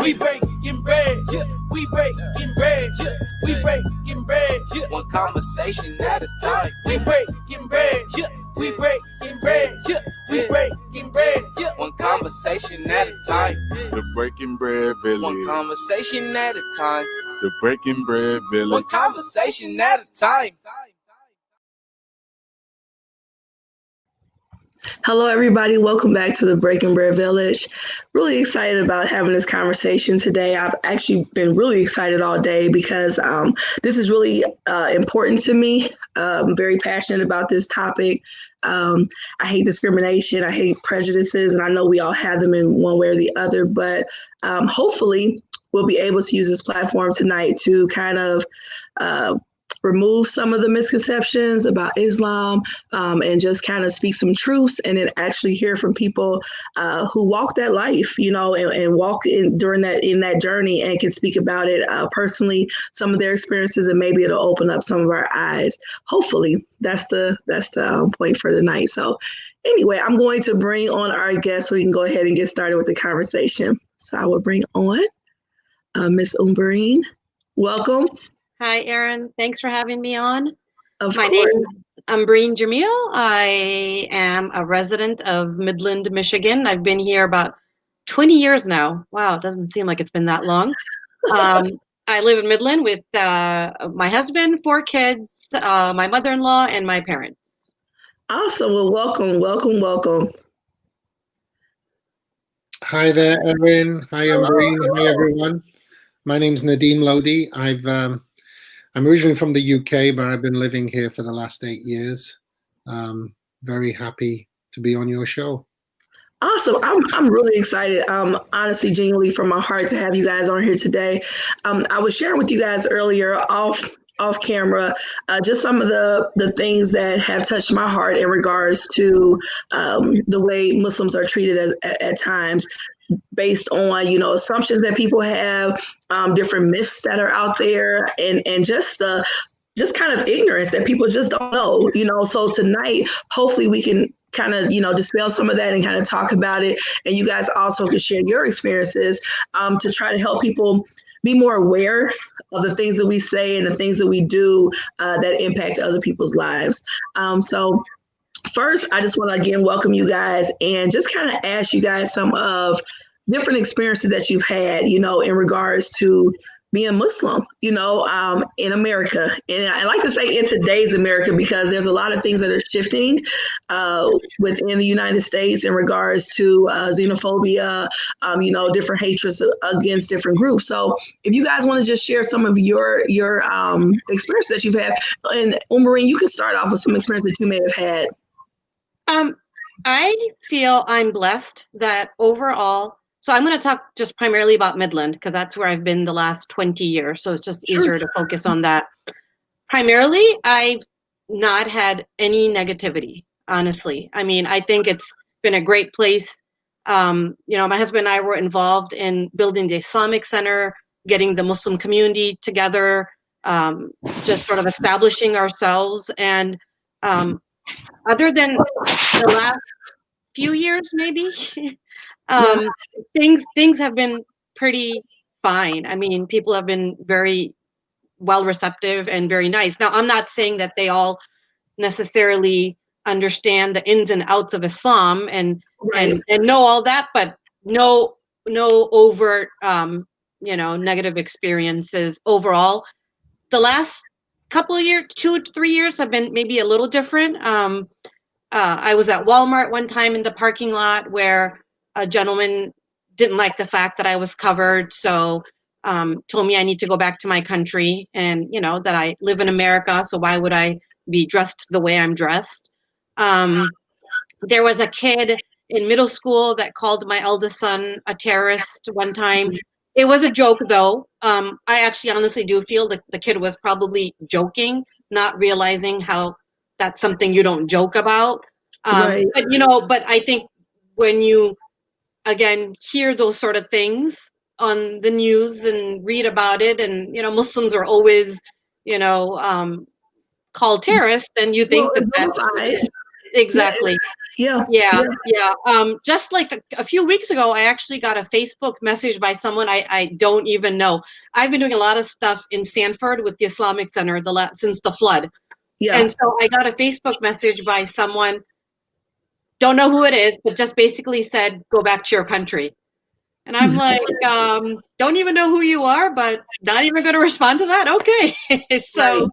We breaking bread, yeah. We breaking bread, yeah. We breaking bread, yeah. One conversation at a time. We breaking bread, yeah. We breaking bread, yeah. We breaking bread, yeah. One conversation at a time. The Breaking Bread Village. One conversation at a time. The Breaking Bread Village. One conversation at a time. Hello, everybody. Welcome back to the Breaking Bread Village. Really excited about having this conversation today. I've actually been really excited all day because this is really important to me. I'm very passionate about this topic. I hate discrimination. I hate prejudices, and I know we all have them in one way or the other, but hopefully we'll be able to use this platform tonight to kind of remove some of the misconceptions about Islam and just kind of speak some truths and then actually hear from people who walk that life, you know, and walk in that journey and can speak about it personally, some of their experiences, and maybe it'll open up some of our eyes. Hopefully that's the point for the night. So anyway, I'm going to bring on our guest so we can go ahead and get started with the conversation. So I will bring on Miss Umbreen. Welcome. Hi, Erin. Thanks for having me on. My name is Umbreen Jamil. I am a resident of Midland, Michigan. I've been here about 20 years now. Wow, it doesn't seem like it's been that long. I live in Midland with my husband, 4 kids, my mother-in-law, and my parents. Awesome. Well, welcome. Hi there, Erin. Hi, Umbreen. Hi, everyone. My name's Nadeem Lodi. I'm originally from the UK, but I've been living here for the last 8 years. Very happy to be on your show. Awesome. I'm really excited. Honestly, genuinely from my heart to have you guys on here today. I was sharing with you guys earlier off camera, just some of the things that have touched my heart in regards to the way Muslims are treated at times, based on, you know, assumptions that people have, different myths that are out there, and just kind of ignorance that people just don't know, you know. So tonight, hopefully we can kind of, you know, dispel some of that and kind of talk about it. And you guys also can share your experiences to try to help people be more aware of the things that we say and the things that we do that impact other people's lives. So first, I just want to again welcome you guys and just kind of ask you guys some of different experiences that you've had, you know, in regards to being Muslim, you know, in America. And I like to say in today's America because there's a lot of things that are shifting within the United States in regards to xenophobia, you know, different hatreds against different groups. So if you guys want to just share some of your experiences that you've had, and Umbreen, you can start off with some experience that you may have had. I feel I'm blessed that overall, so I'm going to talk just primarily about Midland because that's where I've been the last 20 years. So it's just easier to focus on that. Primarily, I've not had any negativity, honestly. I mean, I think it's been a great place. You know, my husband and I were involved in building the Islamic Center, getting the Muslim community together, just sort of establishing ourselves. And other than the last few years, maybe, things have been pretty fine. I mean, people have been very well receptive and very nice. Now, I'm not saying that they all necessarily understand the ins and outs of Islam and know all that, but no overt, you know, negative experiences overall. The last couple of years, 2 to 3 years, have been maybe a little different. I was at Walmart one time in the parking lot where a gentleman didn't like the fact that I was covered, so told me I need to go back to my country, and you know that I live in America, so why would I be dressed the way I'm dressed? There was a kid in middle school that called my eldest son a terrorist one time. It was a joke, though. I actually honestly do feel that the kid was probably joking, not realizing how that's something you don't joke about. But you know, but I think when you again hear those sort of things on the news and read about it, and you know, Muslims are always, you know, called terrorists, then you think that that's what it is. Exactly. Yeah. Yeah, yeah. Just like a few weeks ago, I actually got a Facebook message by someone I don't even know. I've been doing a lot of stuff in Stanford with the Islamic Center since the flood. Yeah. And so I got a Facebook message by someone, don't know who it is, but just basically said, go back to your country. And I'm like, don't even know who you are, but not even going to respond to that? Okay. So, Right.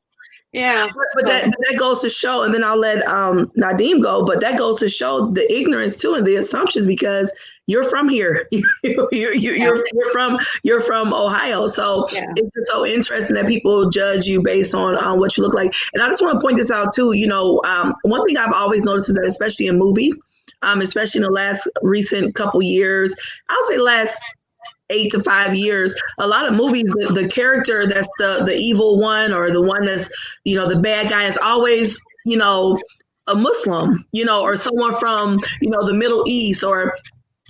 yeah. But that goes to show, and then I'll let Nadim go. But that goes to show the ignorance too and the assumptions, because you're from here. You're from Ohio, so Yeah. it's just so interesting that people judge you based on what you look like. And I just want to point this out too. One thing I've always noticed is that, especially in movies, especially in the last recent couple years, I'll say last 8 to 5 years, a lot of movies, the character that's the evil one, or the one that's, the bad guy, is always, a Muslim, or someone from, the Middle East. Or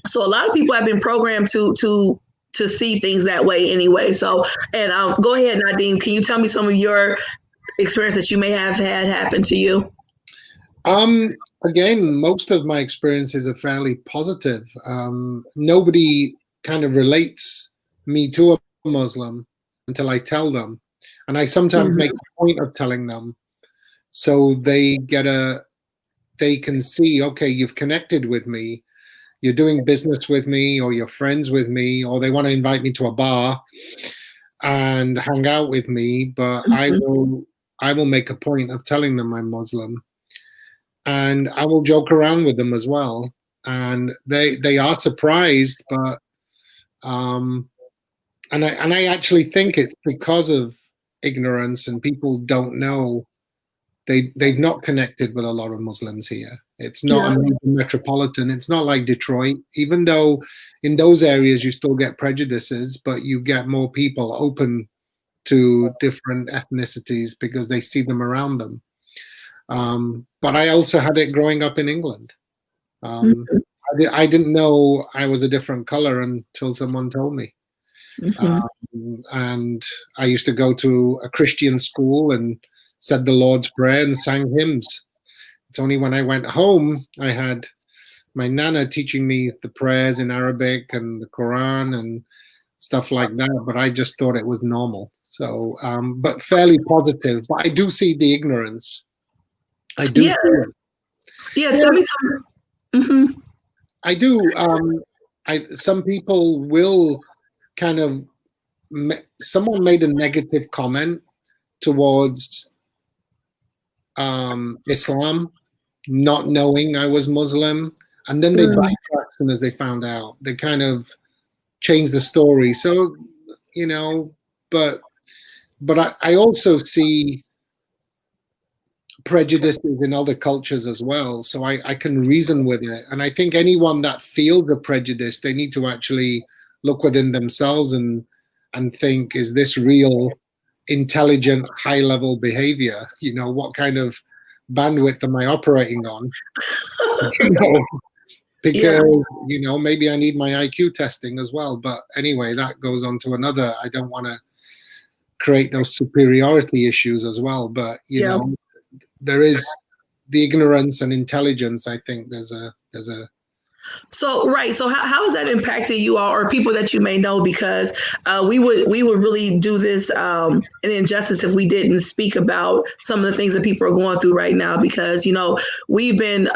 so a lot of people have been programmed to see things that way anyway. So, and go ahead, Nadim, can you tell me some of your experience that you may have had happen to you? Again, most of my experiences are fairly positive. Nobody kind of relates me to a Muslim until I tell them. And I sometimes make a point of telling them, so they can see, okay, you've connected with me, you're doing business with me, or you're friends with me, or they want to invite me to a bar and hang out with me, but I will make a point of telling them I'm Muslim. And I will joke around with them as well. And they are surprised, but and I actually think it's because of ignorance, and people don't know. They've not connected with a lot of Muslims here. It's not a major metropolitan. It's not like Detroit, even though in those areas you still get prejudices, but you get more people open to different ethnicities because they see them around them. But I also had it growing up in England. I didn't know I was a different color until someone told me. And I used to go to a Christian school and said the Lord's Prayer and sang hymns. It's only when I went home, I had my nana teaching me the prayers in Arabic and the Quran and stuff like that, but I just thought it was normal. So, but fairly positive. But I do see the ignorance. I do. Yeah, tell me some. I do. Some people will kind of. Someone made a negative comment towards Islam, not knowing I was Muslim, and then they backtracked as soon as they found out. They kind of changed the story. So, but I also see prejudices in other cultures as well, so I can reason with it. And I think anyone that feels a prejudice, they need to actually look within themselves and think, is this real intelligent high level behavior? What kind of bandwidth am I operating on? Because maybe I need my IQ testing as well. But anyway, that goes on to another. I don't want to create those superiority issues as well, but there is the ignorance and intelligence. I think there's a So how has that impacted you all, or people that you may know? Because we would really do this an injustice if we didn't speak about some of the things that people are going through right now. Because we've been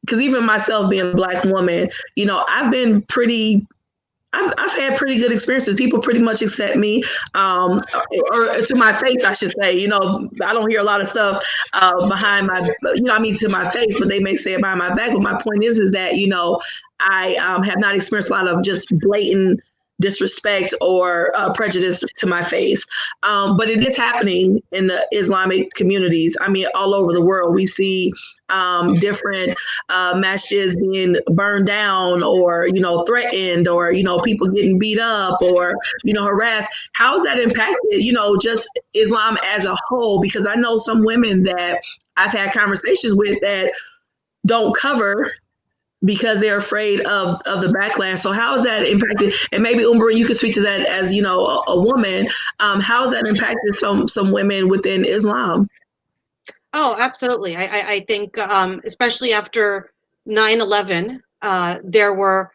because even myself being a Black woman, I've been pretty. I've had pretty good experiences. People pretty much accept me, or to my face, I should say. I don't hear a lot of stuff behind my, to my face, but they may say it behind my back. But my point is that I have not experienced a lot of just blatant disrespect or prejudice to my face. But it is happening in the Islamic communities. I mean, all over the world, we see different masjids being burned down, or threatened, or people getting beat up, or harassed. How has that impacted just Islam as a whole? Because I know some women that I've had conversations with that don't cover because they're afraid of the backlash. So how has that impacted? And maybe Umber, you could speak to that as a woman. How has that impacted some women within Islam? Oh, absolutely. I think, especially after 9/11, there were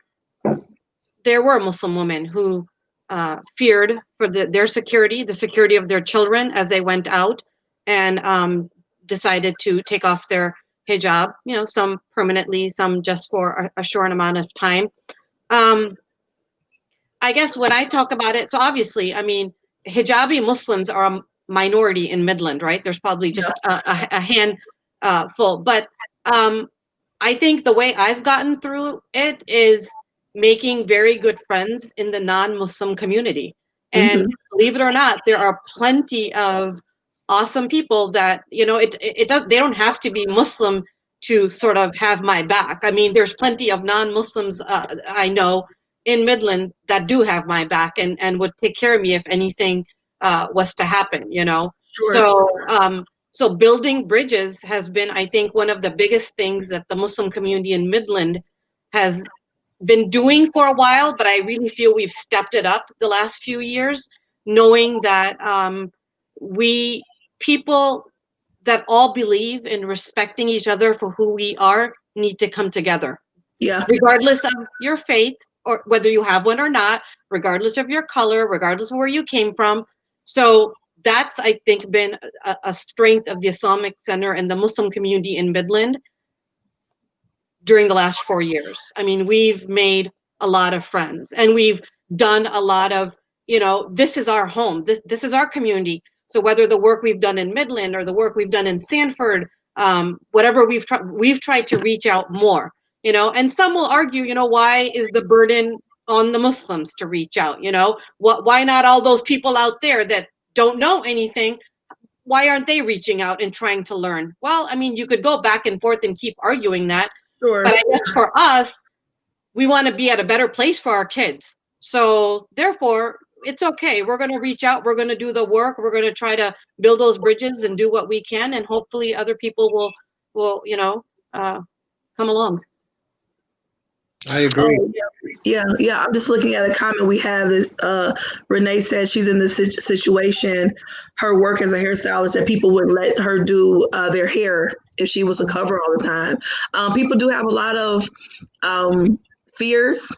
Muslim women who feared for their security, the security of their children as they went out, and decided to take off their hijab. You know, some permanently, some just for a short amount of time. Um, I guess when I talk about it, so obviously, I mean, hijabi Muslims are a minority in Midland, right? There's probably Yeah. just a hand full, but um, I think the way I've gotten through it is making very good friends in the non-Muslim community. And Hmm. believe it or not, there are plenty of awesome people that, you know, they don't have to be Muslim to sort of have my back. I mean, there's plenty of non-Muslims I know in Midland that do have my back and would take care of me if anything was to happen, you know. Sure. So building bridges has been, I think, one of the biggest things that the Muslim community in Midland has been doing for a while, but I really feel we've stepped it up the last few years, knowing that we people that all believe in respecting each other for who we are need to come together, Yeah. regardless of your faith or whether you have one or not, regardless of your color, regardless of where you came from. So that's, I think, been a strength of the Islamic Center and the Muslim community in Midland during the last 4 years. I mean, we've made a lot of friends and we've done a lot of, you know, this is our home. This is our community. So whether the work we've done in Midland or the work we've done in Sanford, whatever we've tried to reach out more, you know, and some will argue, you know, why is the burden on the Muslims to reach out? You know, why not all those people out there that don't know anything? Why aren't they reaching out and trying to learn? Well, I mean, you could go back and forth and keep arguing that, Sure. but I guess for us, we want to be at a better place for our kids. So therefore, it's okay. We're going to reach out. We're going to do the work. We're going to try to build those bridges and do what we can, and hopefully, other people will you know come along. I agree. Oh, yeah. I'm just looking at a comment we have that Renee said she's in this situation. Her work as a hairstylist, that people would let her do their hair if she was a cover all the time. People do have a lot of fears,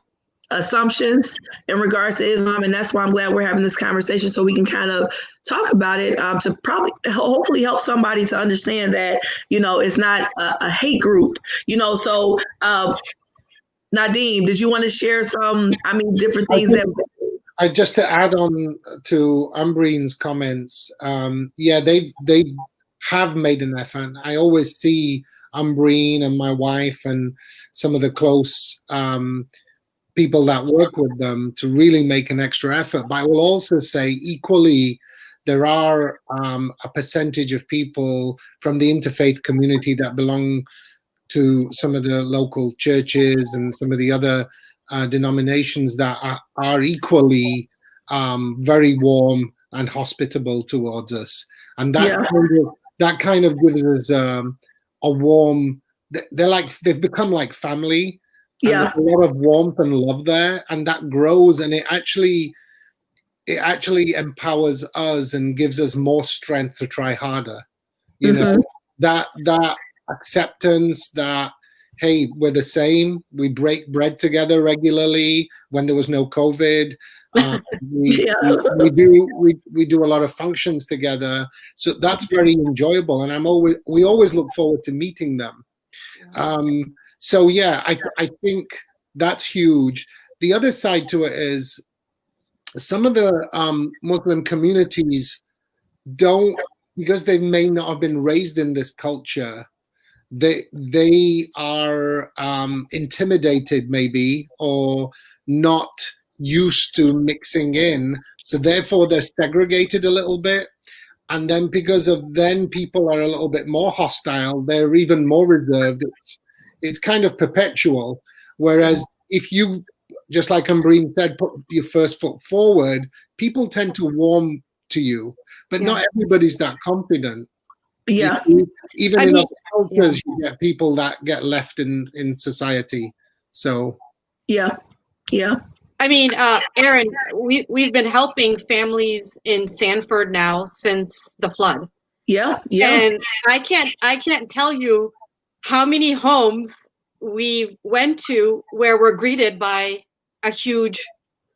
assumptions in regards to Islam, and that's why I'm glad we're having this conversation so we can kind of talk about it to probably hopefully help somebody to understand that, you know, it's not a hate group, you know. So Nadeem, did you want to share some, I mean, different I things think that, just to add on to Umbreen's comments, yeah, they have made an effort. I always see Umbreen and my wife and some of the close people that work with them to really make an extra effort. But I will also say equally, there are a percentage of people from the interfaith community that belong to some of the local churches and some of the other denominations that are equally very warm and hospitable towards us, and yeah, that kind of gives us a warm. They've become like family, and there's yeah, a lot of warmth and love there, and that grows, and it actually empowers us and gives us more strength to try harder. You know, mm-hmm, that acceptance that, hey, we're the same. We break bread together regularly when there was no COVID. We, yeah, we do a lot of functions together, so that's very enjoyable. And we always look forward to meeting them. So yeah, I think that's huge. The other side to it is some of the Muslim communities don't, because they may not have been raised in this culture, they are intimidated maybe, or not used to mixing in, so therefore they're segregated a little bit, and then because of then people are a little bit more hostile, they're even more reserved. It's kind of perpetual, whereas if you, just like Umbreen said, put your first foot forward, people tend to warm to you, but not everybody's that confident. yeah, Even I in mean, other cultures, you get people that get left in society. So yeah, yeah, I mean, Aaron, we've been helping families in Sanford now since the flood. Yeah. Yeah. And I can't tell you how many homes we went to where we're greeted by a huge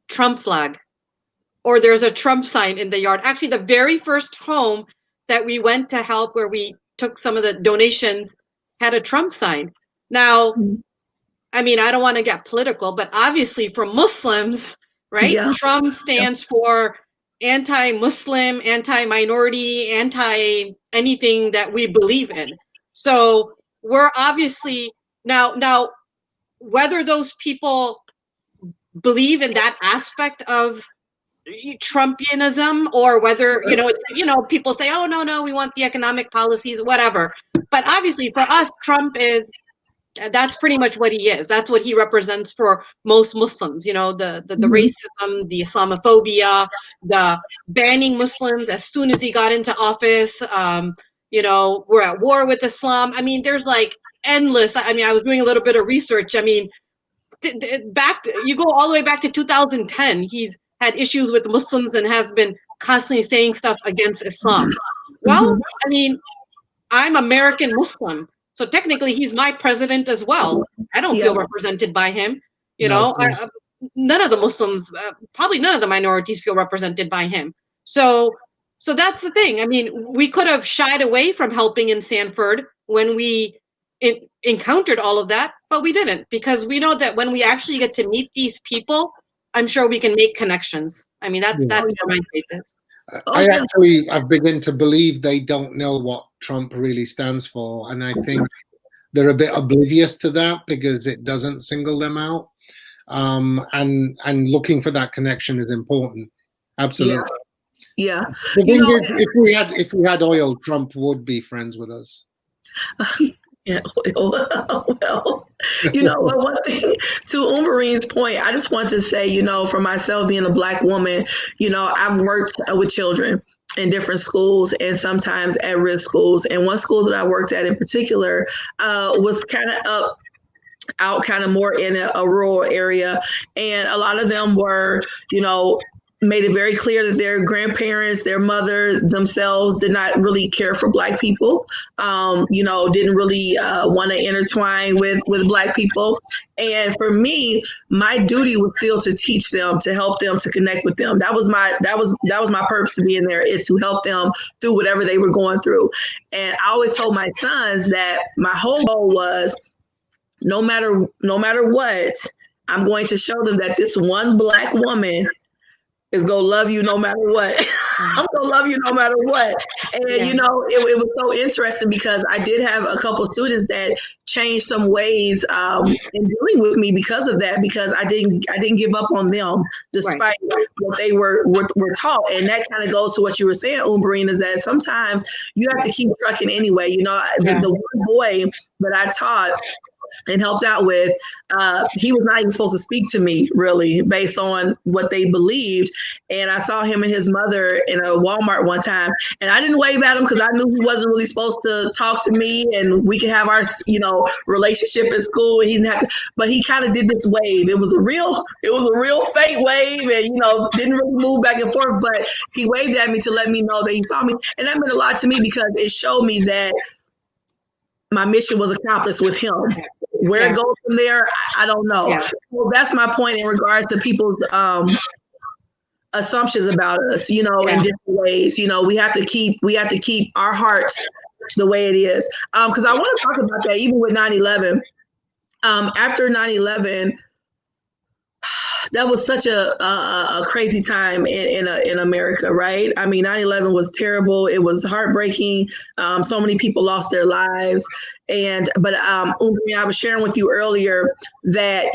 Trump flag, or there's a Trump sign in the yard. Actually, the very first home that we went to help, where we took some of the donations, had a Trump sign. Now, I mean, I don't want to get political, but obviously for Muslims, right? Yeah. Trump stands for anti-Muslim, anti-minority, anti-anything that we believe in. So we're obviously now whether those people believe in that aspect of Trumpianism, or whether people say, oh no, we want the economic policies, whatever. But obviously for us, Trump is, that's pretty much what he is. That's what he represents for most Muslims. You know, the racism, the Islamophobia, the banning Muslims as soon as he got into office. We're at war with Islam. I mean, there's like endless. I mean, I was doing a little bit of research. I mean, you go all the way back to 2010. He's had issues with Muslims and has been constantly saying stuff against Islam. Well, I mean, I'm American Muslim, so technically he's my president as well. I don't feel represented by him. None of the Muslims, probably none of the minorities, feel represented by him. So that's the thing. I mean, we could have shied away from helping in Sanford when we encountered all of that, but we didn't, because we know that when we actually get to meet these people, I'm sure we can make connections. I mean, that's where my faith is. I've begun to believe they don't know what Trump really stands for, and I think they're a bit oblivious to that because it doesn't single them out. And looking for that connection is important. Absolutely. Yeah. The thing is, if we had oil, Trump would be friends with us. Yeah, well, one thing to Umarine's point, I just want to say, for myself being a Black woman, I've worked with children in different schools and sometimes at-risk schools. And one school that I worked at in particular was kind of out kind of more in a rural area. And a lot of them were, made it very clear that their grandparents, their mother themselves did not really care for Black people, didn't really want to intertwine with Black people. And for me, my duty was still to teach them, to help them, to connect with them. That was my purpose to be in there, is to help them through whatever they were going through. And I always told my sons that my whole goal was, no matter what, I'm going to show them that this one Black woman is going to love you no matter what. I'm going to love you no matter what. And, it was so interesting because I did have a couple of students that changed some ways in dealing with me because of that, because I didn't give up on them despite what they were taught. And that kind of goes to what you were saying, Umbrine, is that sometimes you have to keep trucking anyway. The one boy that I taught and helped out with, he was not even supposed to speak to me, really, based on what they believed. And I saw him and his mother in a Walmart one time, and I didn't wave at him because I knew he wasn't really supposed to talk to me, and we could have our, relationship in school. And he didn't have to, but he kind of did this wave. It was a real fake wave, and didn't really move back and forth. But he waved at me to let me know that he saw me, and that meant a lot to me because it showed me that my mission was accomplished with him. Where it goes from there, I don't know. Yeah. Well, that's my point in regards to people's assumptions about us, in different ways. We have to keep our hearts the way it is. Because I want to talk about that even with 9/11. After 9/11, that was such a crazy time in America, right? I mean, 9/11 was terrible. It was heartbreaking. So many people lost their lives. But I was sharing with you earlier that,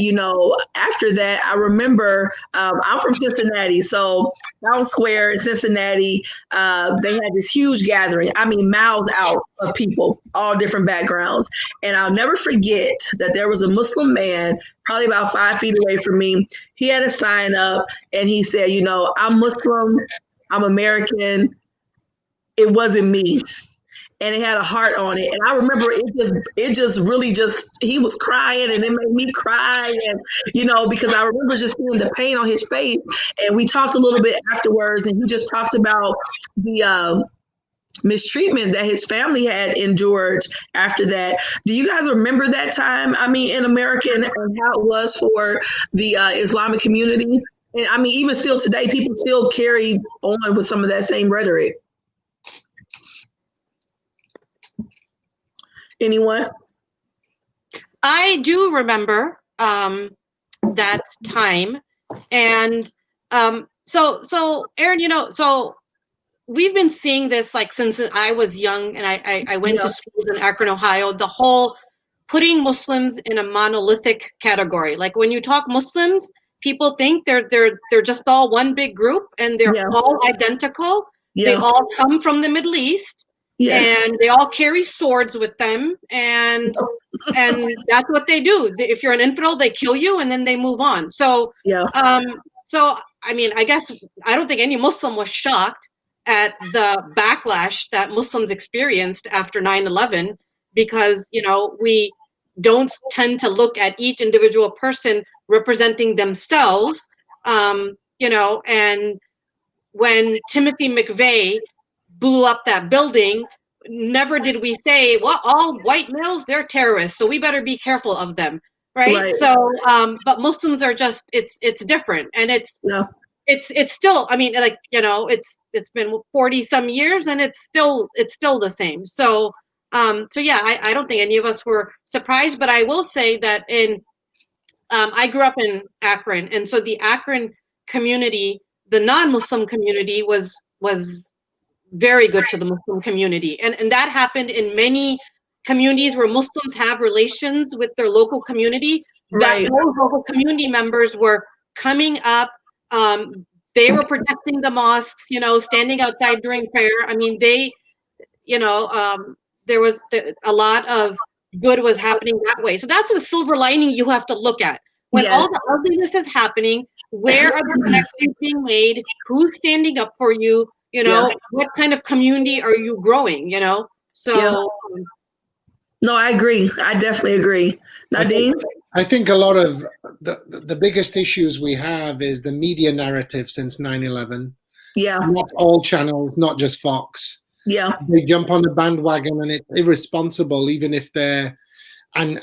after that, I remember, I'm from Cincinnati. So Town Square in Cincinnati, they had this huge gathering. I mean, miles out of people, all different backgrounds. And I'll never forget that there was a Muslim man, probably about 5 feet away from me. He had a sign up and he said, I'm Muslim, I'm American. It wasn't me. And it had a heart on it. And I remember it just really he was crying and it made me cry. And, because I remember just seeing the pain on his face. And we talked a little bit afterwards and he just talked about the mistreatment that his family had endured after that. Do you guys remember that time? I mean, in America, and how it was for the Islamic community. And I mean, even still today, people still carry on with some of that same rhetoric. Anyone? I do remember that time, and so Aaron, so we've been seeing this like since I was young, and I went to schools in Akron, Ohio. The whole putting Muslims in a monolithic category. Like when you talk Muslims, people think they're just all one big group, and they're all identical. They all come from the Middle East. Yes. And they all carry swords with them, and that's what they do. If you're an infidel, they kill you, and then they move on. So so I mean, I guess I don't think any Muslim was shocked at the backlash that Muslims experienced after 9/11, because we don't tend to look at each individual person representing themselves, and when Timothy McVeigh blew up that building, never did we say, well, all white males, they're terrorists, so we better be careful of them, right? So but Muslims are just, it's different, and it's still, I mean, like, it's been 40 some years, and it's still the same. So so yeah, I don't think any of us were surprised, but I will say that I grew up in Akron, and so the Akron community, the non-Muslim community, was very good to the Muslim community. And that happened in many communities where Muslims have relations with their local community, that those local community members were coming up. They were protecting the mosques, standing outside during prayer. I mean, they, there was a lot of good was happening that way. So that's the silver lining you have to look at. When all the ugliness is happening, where are the connections being made? Who's standing up for you? What kind of community are you growing? So no, I agree. I definitely agree. Nadine? I think a lot of the biggest issues we have is the media narrative since 9/11. Not all channels, not just Fox. They jump on the bandwagon, and it's irresponsible, even if they're, and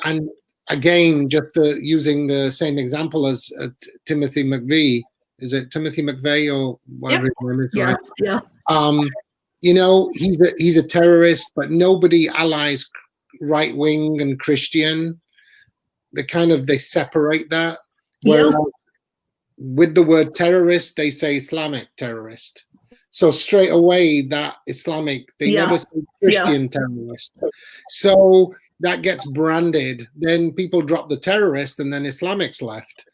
again, just using the same example as Timothy McVeigh. Is it Timothy McVeigh or whatever his name is? Right? He's a terrorist, but nobody allies right wing and Christian. They separate that. Whereas with the word terrorist, they say Islamic terrorist. So straight away, that Islamic, they never say Christian terrorist. So that gets branded. Then people drop the terrorist, and then Islamic's left,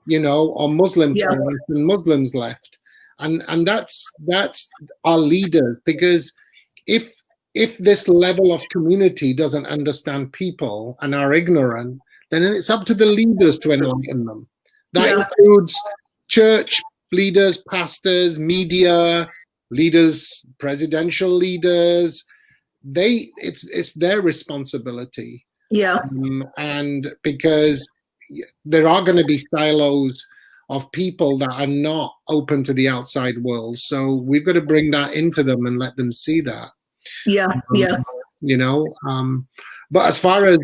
or Muslim terrorists and Muslims left. And that's our leader, because if this level of community doesn't understand people and are ignorant, then it's up to the leaders to enlighten them. That includes church leaders, pastors, media leaders, presidential leaders. It's their responsibility. And because there are going to be silos of people that are not open to the outside world, so we've got to bring that into them and let them see that. But as far as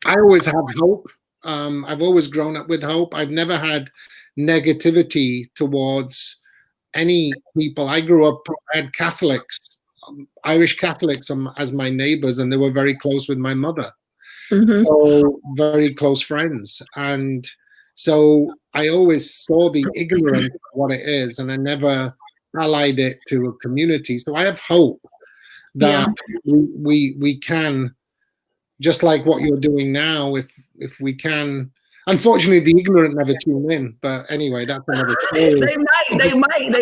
I always have hope. I've always grown up with hope. I've never had negativity towards any people. I grew up, I had Catholics, Irish Catholics as my neighbors, and they were very close with my mother. So very close friends. And so I always saw the ignorance of what it is, and I never allied it to a community. So I have hope that we can, just like what you're doing now, if we can. Unfortunately, the ignorant never tune in. But anyway, that's another story. They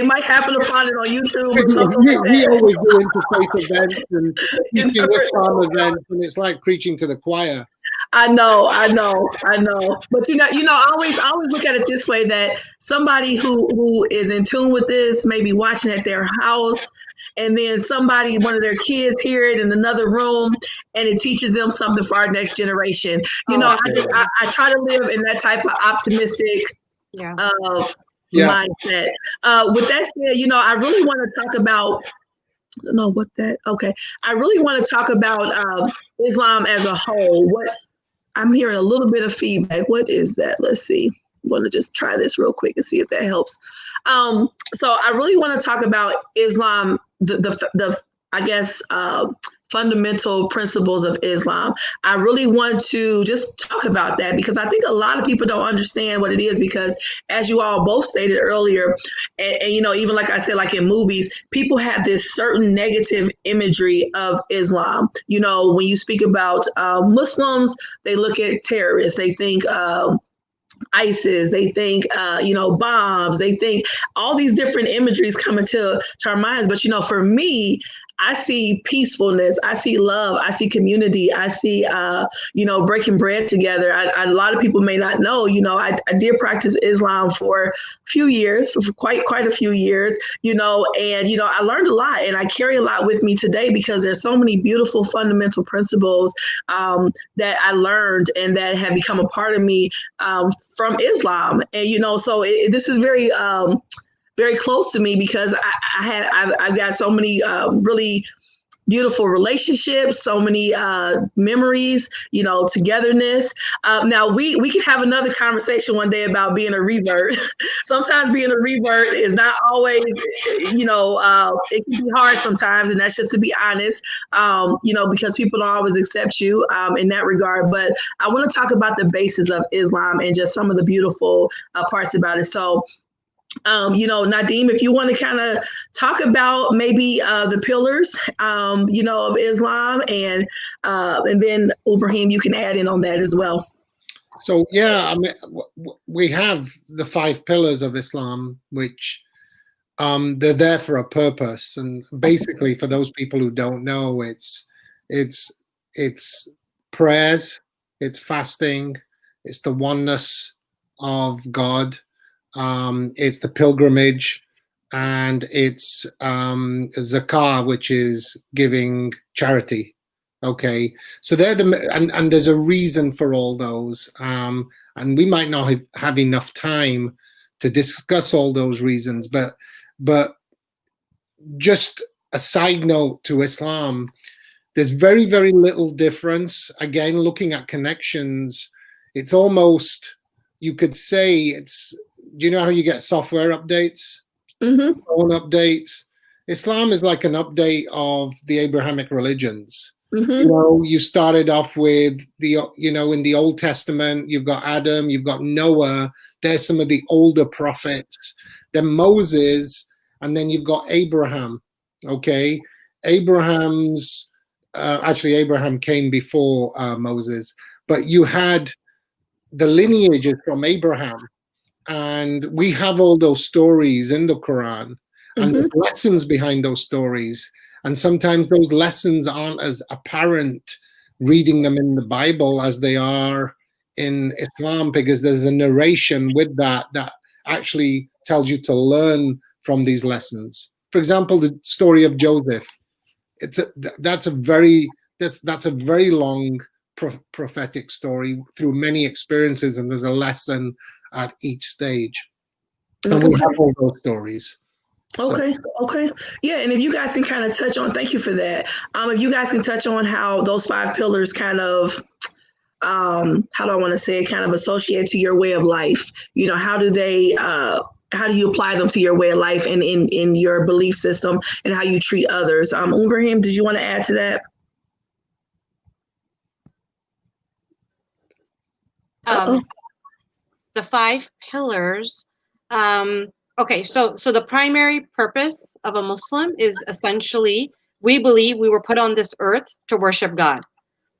might happen upon it on YouTube. We always go into faith events and teaching Islam events, and it's like preaching to the choir. I know. But I always look at it this way, that somebody who is in tune with this may be watching at their house, and then one of their kids hear it in another room, and it teaches them something for our next generation. I try to live in that type of optimistic mindset. With that said, I really want to talk about I don't know what that. Okay, I really want to talk about Islam as a whole. What I'm hearing a little bit of feedback. What is that? Let's see. I'm going to just try this real quick and see if that helps. So I really want to talk about Islam, the I guess fundamental principles of Islam. I really want to just talk about that because I think a lot of people don't understand what it is because, as you all both stated earlier, and you know, even like I said, like in movies, people have this certain negative imagery of Islam. You know, when you speak about Muslims, they look at terrorists, they think ISIS, they think, you know, bombs, they think all these different imageries come into our minds. But, you know, for me, I see peacefulness. I see love. I see community. I see, you know, breaking bread together. A lot of people may not know, you know, I did practice Islam for a few years, for quite a few years, you know, and, you know, I learned a lot and I carry a lot with me today because there's so many beautiful fundamental principles that I learned and that have become a part of me from Islam. And, you know, so this is very close to me because I've got so many really beautiful relationships, so many memories, you know, togetherness. Now we can have another conversation one day about being a revert. Sometimes being a revert is not always, you know, it can be hard sometimes, and that's just to be honest, you know, because people don't always accept you in that regard. But I want to talk about the basis of Islam and just some of the beautiful parts about it. So you know, Nadim, if you want to kind of talk about maybe the pillars, you know, of Islam, and then Ibrahim, you can add in on that as well. So yeah, I mean, we have the 5 pillars of Islam, which they're there for a purpose. And basically, for those people who don't know, it's prayers, it's fasting, it's the oneness of God. It's the pilgrimage, and it's zakah, which is giving charity. Okay, so they're and there's a reason for all those, and we might not have enough time to discuss all those reasons, but just a side note to Islam, there's very, very little difference. Again, looking at connections, it's almost, you could say it's, do you know how you get software updates? Mm-hmm. Phone updates. Islam is like an update of the Abrahamic religions. Mm-hmm. You know, you started off with you know, in the Old Testament, you've got Adam, you've got Noah. There's some of the older prophets. Then Moses, and then you've got Abraham. Okay, Abraham's actually Abraham came before Moses, but you had the lineages from Abraham. And we have all those stories in the Quran and the lessons behind those stories. And sometimes those lessons aren't as apparent reading them in the Bible as they are in Islam, because there's a narration with that actually tells you to learn from these lessons. For example, the story of Joseph. That's a very long prophetic story through many experiences, and there's a lesson at each stage. And we have all those stories. Okay. Yeah, and if you guys can kind of touch on, thank you for that. If you guys can touch on how those 5 pillars kind of, how do I want to say it, kind of associate to your way of life. You know, how do you apply them to your way of life and in your belief system and how you treat others? Ibrahim, did you want to add to that? The 5 pillars. Okay, so the primary purpose of a Muslim is essentially, we believe we were put on this earth to worship God.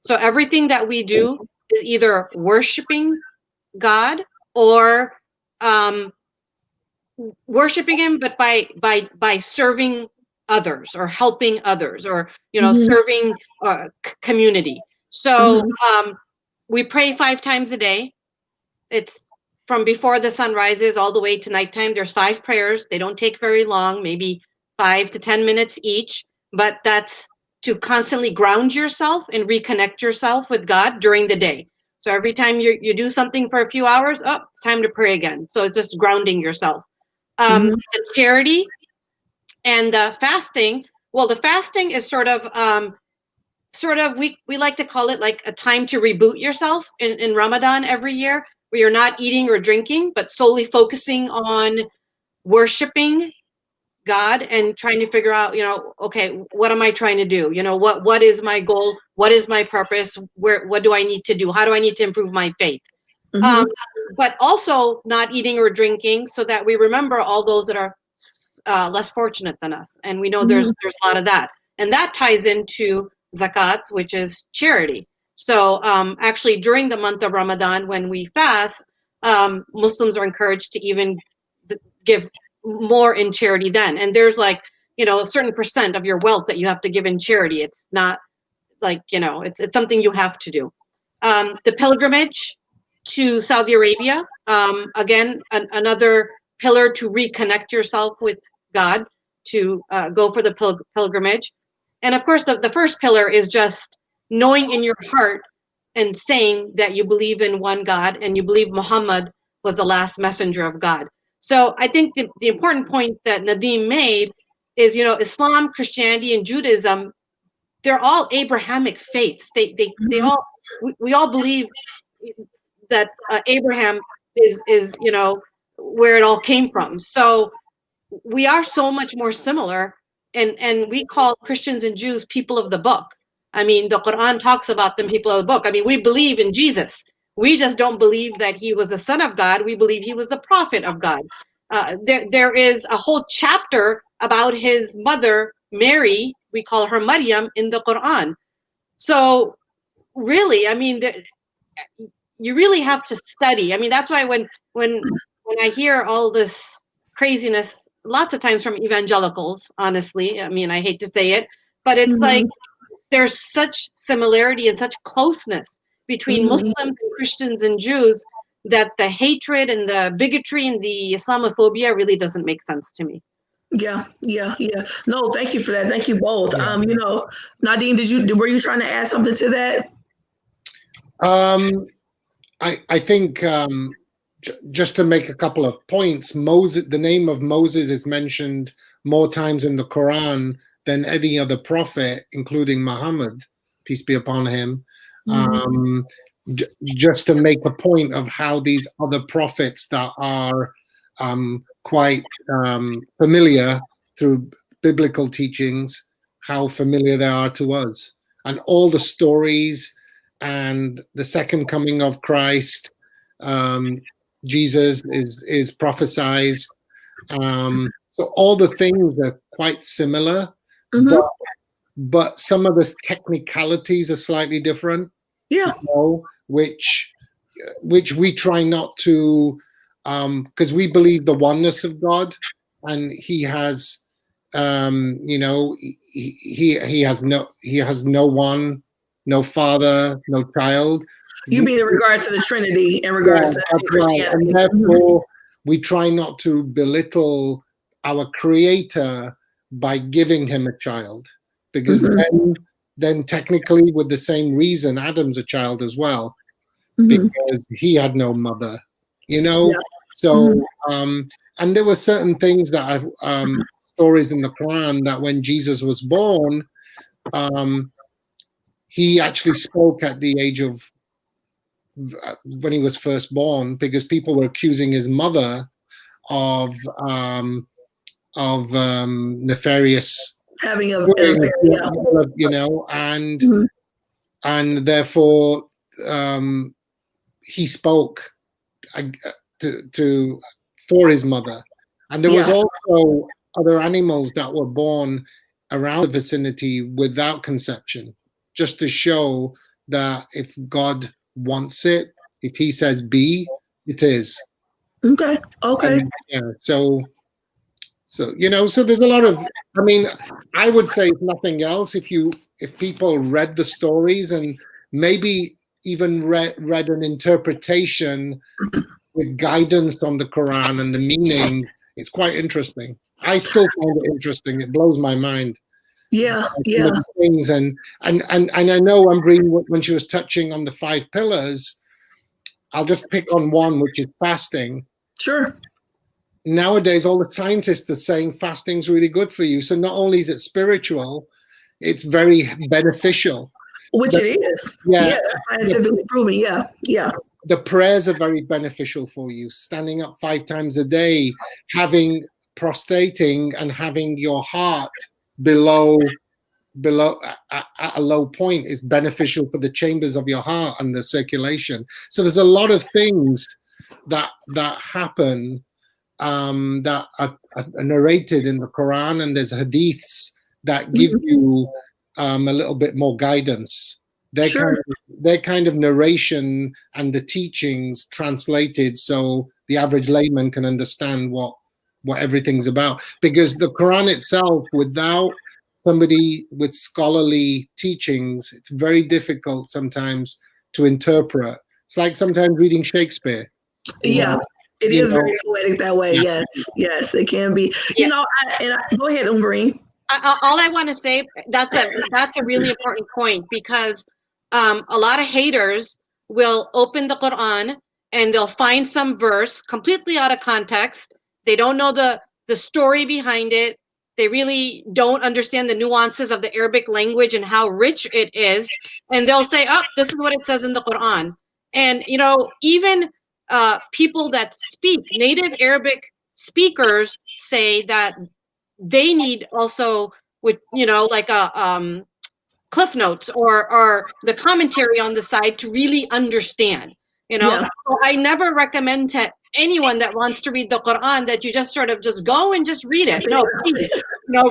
So everything that we do is either worshiping God or worshiping Him, but by serving others or helping others, or, you know, serving community. So we pray 5 times a day. It's from before the sun rises all the way to nighttime. There's 5 prayers. They don't take very long, maybe 5 to 10 minutes each, but that's to constantly ground yourself and reconnect yourself with God during the day. So every time you do something for a few hours, it's time to pray again. So it's just grounding yourself. The charity and the fasting, Well, the fasting is sort of we like to call it like a time to reboot yourself in Ramadan every year, where you're not eating or drinking, but solely focusing on worshiping God and trying to figure out, okay, what am I trying to do? What is my goal? What is my purpose? What do I need to do? How do I need to improve my faith? Mhm. But also not eating or drinking, so that we remember all those that are less fortunate than us, and we know there's a lot of that, and that ties into zakat, which is charity. So actually, during the month of Ramadan, when we fast, Muslims are encouraged to even give more in charity then. And there's like, a certain percent of your wealth that you have to give in charity. It's not like, it's something you have to do. The pilgrimage to Saudi Arabia, again, another pillar to reconnect yourself with God, to go for the pilgrimage. And of course, the first pillar is just knowing in your heart and saying that you believe in one God and you believe Muhammad was the last messenger of God. So I think the important point that Nadim made is, Islam, Christianity, and Judaism, they're all Abrahamic faiths. They all, we all believe that Abraham is where it all came from. So we are so much more similar, and we call Christians and Jews people of the book. I mean, the Quran talks about them people of the book. I mean, we believe in Jesus. We just don't believe that he was the son of God. We believe he was the prophet of God. There is a whole chapter about his mother, Mary. We call her Maryam in the Quran. So really, I mean, you really have to study. I mean, that's why when I hear all this craziness, lots of times from evangelicals, honestly, I mean, I hate to say it, but it's like there's such similarity and such closeness between Muslims and Christians and Jews that the hatred and the bigotry and the Islamophobia really doesn't make sense to me. Yeah, yeah, yeah. No, thank you for that. Thank you both. Yeah. Nadim, were you trying to add something to that? I think just to make a couple of points, Moses, the name of Moses is mentioned more times in the Quran than any other prophet, including Muhammad, peace be upon him. Just to make a point of how these other prophets that are quite familiar through biblical teachings, how familiar they are to us, and all the stories and the second coming of Christ. Jesus is prophesied. So all the things are quite similar, but some of the technicalities are slightly different. Yeah. Which we try not to, because we believe the oneness of God, and He has, he has no one, no father, no child. You mean in regards to the Trinity, in regards to Christianity. Right. And therefore, we try not to belittle our Creator by giving him a child, because then technically, with the same reason, Adam's a child as well, because he had no mother, Yeah. So, and there were certain things that stories in the Quran that when Jesus was born, he actually spoke at the age of when he was first born, because people were accusing his mother of nefarious having a and therefore he spoke to for his mother. And there was also other animals that were born around the vicinity without conception, just to show that if God wants it, if he says be, it is. Okay. And, so there's a lot of, I mean, I would say, if nothing else, if people read the stories and maybe even read an interpretation with guidance on the Quran and the meaning, it's quite interesting. I still find it interesting. It blows my mind. Yeah. Things and I know Ambreen, when she was touching on the 5 pillars, I'll just pick on one, which is fasting. Sure. nowadays all the scientists are saying fasting's really good for you. So not only is it spiritual, it's very beneficial. Which it is. Yeah, Scientifically proven. Yeah. The prayers are very beneficial for you. Standing up 5 times a day, having prostrating and having your heart below at a low point is beneficial for the chambers of your heart and the circulation. So there's a lot of things that happen that are narrated in the Quran, and there's hadiths that give you a little bit more guidance. Their kind of narration and the teachings translated so the average layman can understand what everything's about. Because the Quran itself, without somebody with scholarly teachings, it's very difficult sometimes to interpret. It's like sometimes reading Shakespeare. Yeah. It is very poetic that way. Yeah. Yes, it can be. Yeah. Go ahead, Umbreen. All I want to say, that's a really important point, because a lot of haters will open the Quran and they'll find some verse completely out of context. They don't know the story behind it. They really don't understand the nuances of the Arabic language and how rich it is. And they'll say, oh, this is what it says in the Quran. And, even people that speak, native Arabic speakers, say that they need also, with like a cliff notes or the commentary on the side to really understand. So I never recommend to anyone that wants to read the Quran that you just sort of just go and just read it. No, please,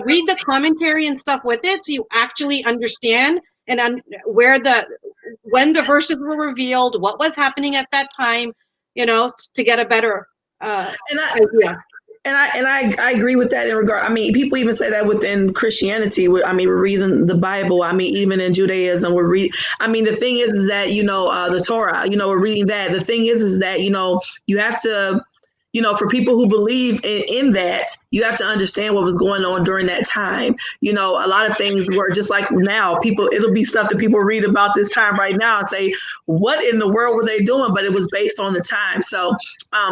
read the commentary and stuff with it so you actually understand and when the verses were revealed, what was happening at that time, to get a better idea. And I agree with that in regard. I mean, people even say that within Christianity. I mean, we're reading the Bible. I mean, even in Judaism, we're reading. I mean, the thing is that the Torah. We're reading that. The thing is that you have to. For people who believe in that, you have to understand what was going on during that time. A lot of things were just like now. It'll be stuff that people read about this time right now and say, what in the world were they doing? But it was based on the time. So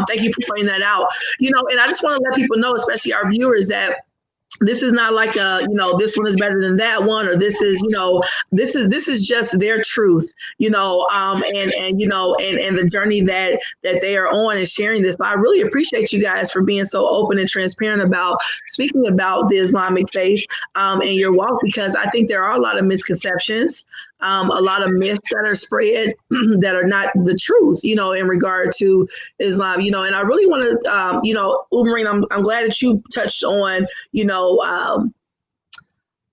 thank you for pointing that out. And I just want to let people know, especially our viewers, that this is not like this one is better than that one, or this is this is just their truth, and the journey that they are on and sharing this. But I really appreciate you guys for being so open and transparent about speaking about the Islamic faith and your walk, because I think there are a lot of misconceptions, a lot of myths that are spread that are not the truth, in regard to Islam, and I really want to, Umreen, I'm glad that you touched on,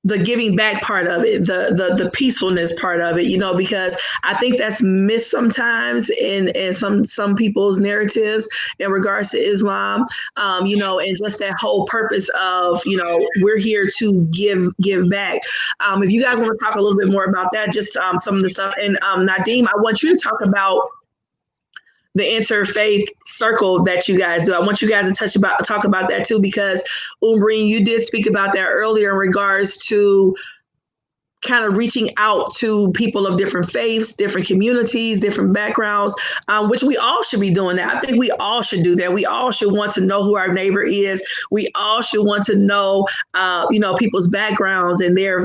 the giving back part of it, the peacefulness part of it, because I think that's missed sometimes in some people's narratives in regards to Islam, and just that whole purpose of, we're here to give back. If you guys want to talk a little bit more about that, just some of the stuff. And Nadeem, I want you to talk about the interfaith circle that you guys do. I want you guys to talk about that too, because Umbreen, you did speak about that earlier in regards to kind of reaching out to people of different faiths, different communities, different backgrounds, which we all should be doing that. I think we all should do that. We all should want to know who our neighbor is. We all should want to know, people's backgrounds and their,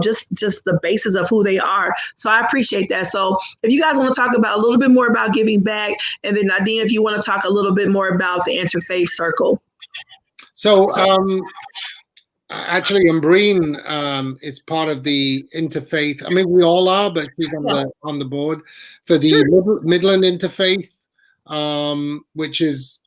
just the basis of who they are. So I appreciate that. So if you guys want to talk about a little bit more about giving back, and then Nadeem, if you want to talk a little bit more about the interfaith circle. So, actually, Umbreen is part of the interfaith. I mean, we all are, but she's on the board for the Midland Interfaith, which is,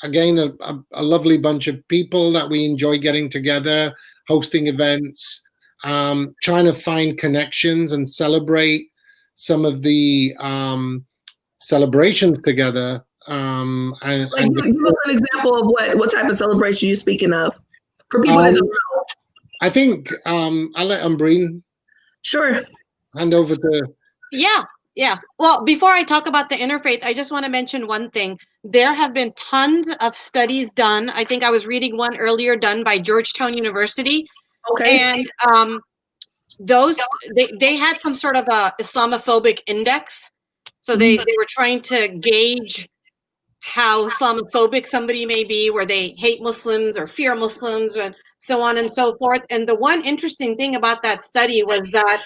again, a lovely bunch of people that we enjoy getting together, hosting events, trying to find connections and celebrate some of the celebrations together. And give us an example of what type of celebration you're speaking of for people that don't know. I think I'll let Umbreen hand over to. Yeah. Well, before I talk about the interfaith, I just want to mention one thing. There have been tons of studies done. I think I was reading one earlier done by Georgetown University. Okay. And they had some sort of a Islamophobic index. So they were trying to gauge how Islamophobic somebody may be, where they hate Muslims or fear Muslims and so on and so forth. And the one interesting thing about that study was that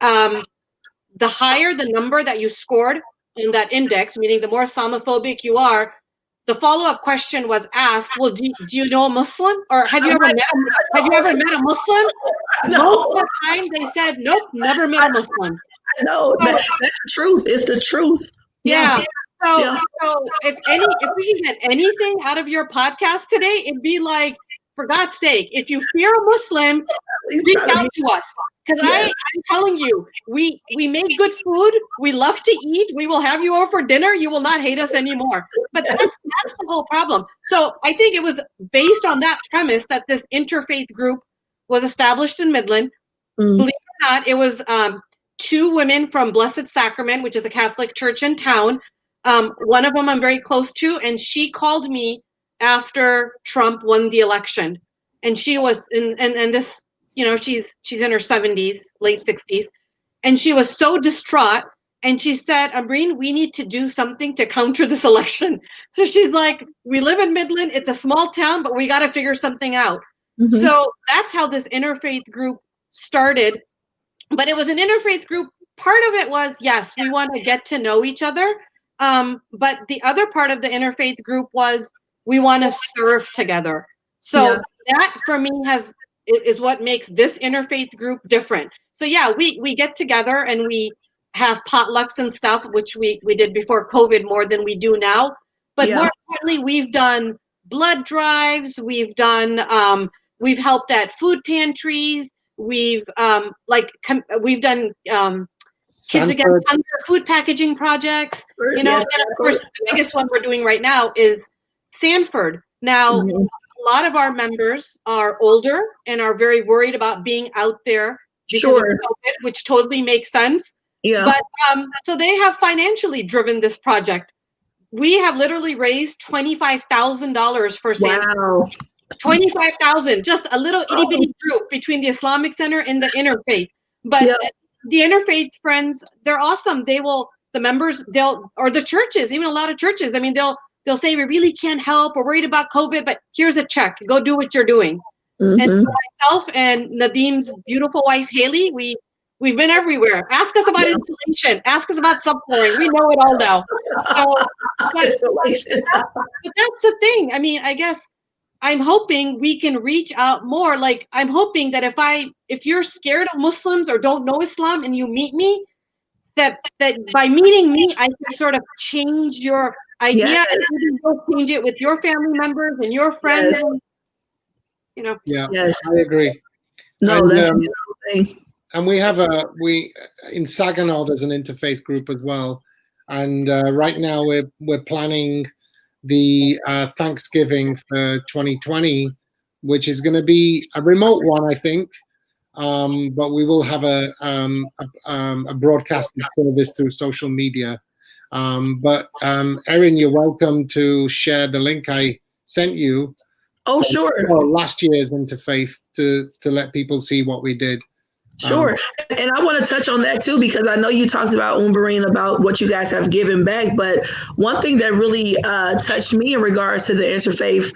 the higher the number that you scored on that index, meaning the more Islamophobic you are, the follow-up question was asked, well, do you know a Muslim? Or have you ever met a Muslim? Most of the time they said, nope, never met a Muslim. No, So, that's the truth. It's the truth. yeah. So, Yeah. so if we can get anything out of your podcast today, it'd be like, for God's sake, if you fear a Muslim, reach out to us. Because I'm telling you, we make good food. We love to eat. We will have you over for dinner. You will not hate us anymore. But that's the whole problem. So I think it was based on that premise that this interfaith group was established in Midland. Believe it or not, it was 2 women from Blessed Sacrament, which is a Catholic church in town. One of them I'm very close to, and she called me after Trump won the election. And she was and this, she's in her 70s, late 60s, and she was so distraught. And she said, Ambreen, we need to do something to counter this election. So she's like, we live in Midland. It's a small town, but we got to figure something out. So that's how this interfaith group started. But it was an interfaith group. Part of it was, yes, we want to get to know each other. But the other part of the interfaith group was we want to serve together. So that for me is what makes this interfaith group different. So yeah, we get together and we have potlucks and stuff, which we did before COVID more than we do now. But more importantly, we've done blood drives. We've done we've helped at food pantries. We've we've done Kids Against Hunger food packaging projects. And of course, the biggest one we're doing right now is Sanford. Now, a lot of our members are older and are very worried about being out there because of COVID, which totally makes sense. But so they have financially driven this project. We have literally raised $25,000 for Sanford. Wow. 25,000, just a little itty bitty group between the Islamic Center and the Interfaith. But the Interfaith friends, they're awesome. The members, or the churches, even a lot of churches, I mean, they'll say, we really can't help. We're worried about COVID, but here's a check. Go do what you're doing. And for myself and Nadim's beautiful wife, Haley, we've been everywhere. Ask us about insulation. Ask us about subflooring. We know it all now. So, but that's the thing. I mean, I guess I'm hoping we can reach out more. Like, I'm hoping that if you're scared of Muslims or don't know Islam and you meet me, that by meeting me, I can sort of change your idea and you'll change it with your family members and your friends. Yeah, I agree. No, and, that's a beautiful thing. And we have in Saginaw, there's an interfaith group as well. And right now we're planning the Thanksgiving for 2020, which is going to be a remote one, I think. But we will have a broadcasted service through social media. But Erin, you're welcome to share the link I sent you. Oh, sure. Last year's interfaith to let people see what we did. Sure. And I want to touch on that too, because I know you talked about Umbreen, about what you guys have given back. But one thing that really touched me in regards to the interfaith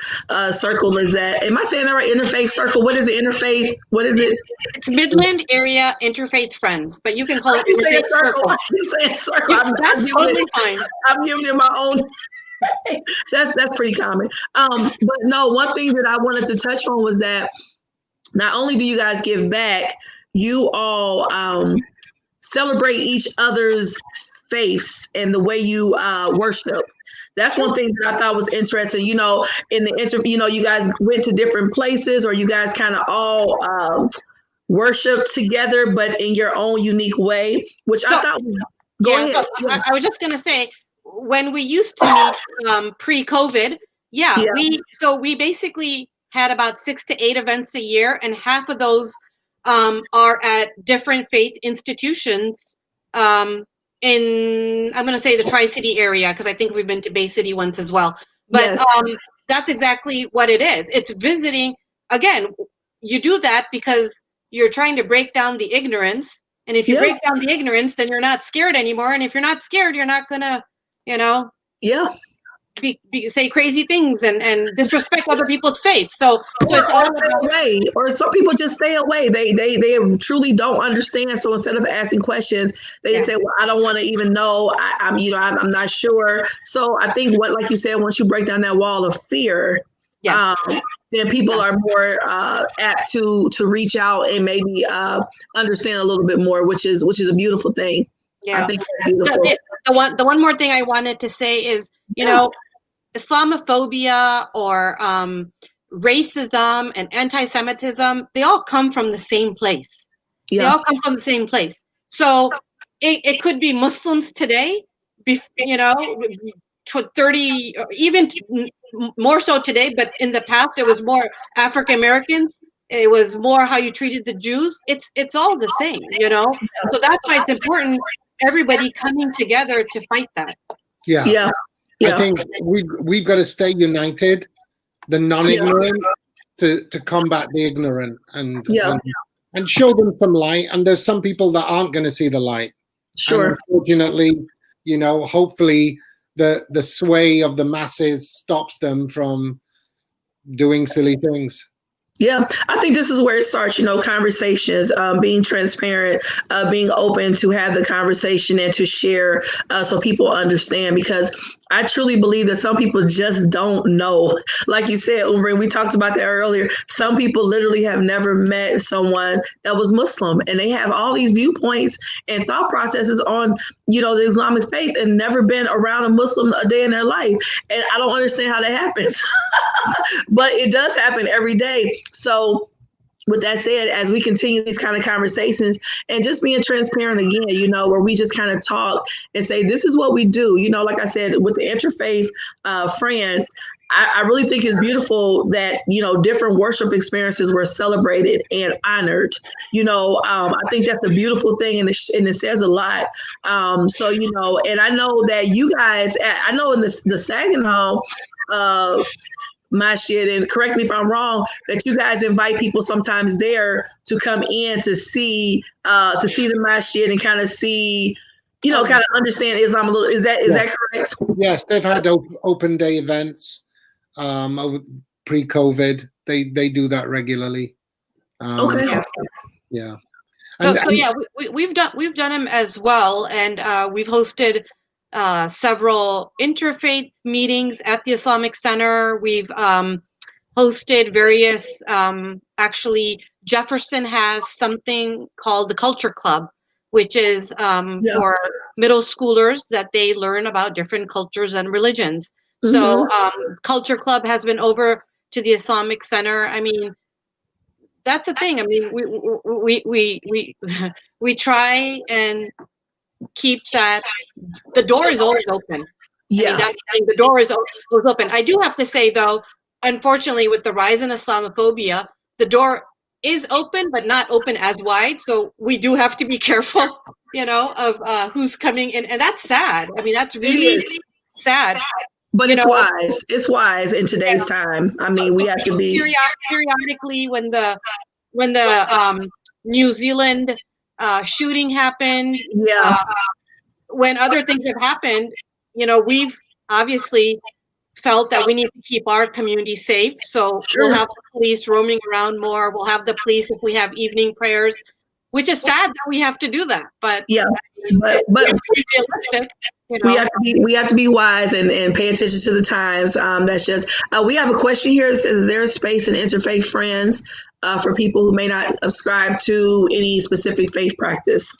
circle is that, am I saying that right? Interfaith circle? What is it? Interfaith? What is it? It's Midland Area Interfaith Friends, but you can call it Interfaith Circle. Saying circle. That's totally fine. I'm giving it my own. That's pretty common. But no, one thing that I wanted to touch on was that not only do you guys give back, you all celebrate each other's faiths and the way you worship. That's one thing that I thought was interesting. In the interview, you guys went to different places, or you guys kind of all worship together, but in your own unique way, which I thought was. Go ahead. So I was just going to say, when we used to meet pre-COVID, we basically had about 6 to 8 events a year, and half of those are at different faith institutions in, I'm going to say, the Tri-City area, because I think we've been to Bay City once as well. But that's exactly what it is. It's visiting. Again, you do that because you're trying to break down the ignorance. And if you break down the ignorance, then you're not scared anymore. And if you're not scared, you're not going to, Yeah. say crazy things and disrespect other people's faith. So it's all stay away, or some people just stay away. They truly don't understand. So instead of asking questions, they just say, "Well, I don't want to even know. I'm not sure." So I think like you said, once you break down that wall of fear, yes. then people are more apt to reach out and maybe understand a little bit more, which is a beautiful thing. Yeah. I think that's beautiful. The one more thing I wanted to say is, Islamophobia or racism and anti-Semitism, they all come from the same place. Yeah. They all come from the same place. So it could be Muslims today, 30, even more so today, but in the past it was more African Americans. It was more how you treated the Jews. It's all the same, So that's why it's important everybody coming together to fight that. Yeah. I think we've got to stay united, the non-ignorant, to combat the ignorant and show them some light. And there's some people that aren't going to see the light. Sure. And unfortunately, hopefully the sway of the masses stops them from doing silly things. Yeah, I think this is where it starts, conversations, being transparent, being open to have the conversation and to share so people understand, because I truly believe that some people just don't know. Like you said, Umri, we talked about that earlier. Some people literally have never met someone that was Muslim, and they have all these viewpoints and thought processes on, the Islamic faith, and never been around a Muslim a day in their life. And I don't understand how that happens, but it does happen every day. So with that said, as we continue these kind of conversations and just being transparent again, where we just kind of talk and say, this is what we do, like I said, with the interfaith friends, I really think it's beautiful that, different worship experiences were celebrated and honored. I think that's a beautiful thing, and it says a lot. So, and I know that you guys, I know in the Saginaw, masjid, and correct me if I'm wrong, that you guys invite people sometimes there to come in to see the masjid and kind of see, kind of understand Islam a little. Is that correct? Yes, they've had open day events pre-COVID. They do that regularly. Okay. Yeah. We've done them as well, and we've hosted several interfaith meetings at the Islamic Center. We've hosted various, actually, Jefferson has something called the Culture Club, which is for middle schoolers that they learn about different cultures and religions. Mm-hmm. So Culture Club has been over to the Islamic Center. I mean, that's the thing. I mean, we try and keep that. The door is always open. Yeah. I mean, the door is always open. I do have to say, though, unfortunately, with the rise in Islamophobia, the door is open, but not open as wide. So we do have to be careful, of who's coming in. And that's sad. I mean, that's really sad. But it's wise. It's wise in today's time. I mean, we have to be periodically when the New Zealand shooting happened. Yeah. When other things have happened, we've obviously felt that we need to keep our community safe. So we'll have the police roaming around more. We'll have the police if we have evening prayers, which is sad that we have to do that. But but we have to be realistic. We have to be wise and pay attention to the times. That's just we have a question here. It says, is there a space in interfaith friends for people who may not subscribe to any specific faith practice?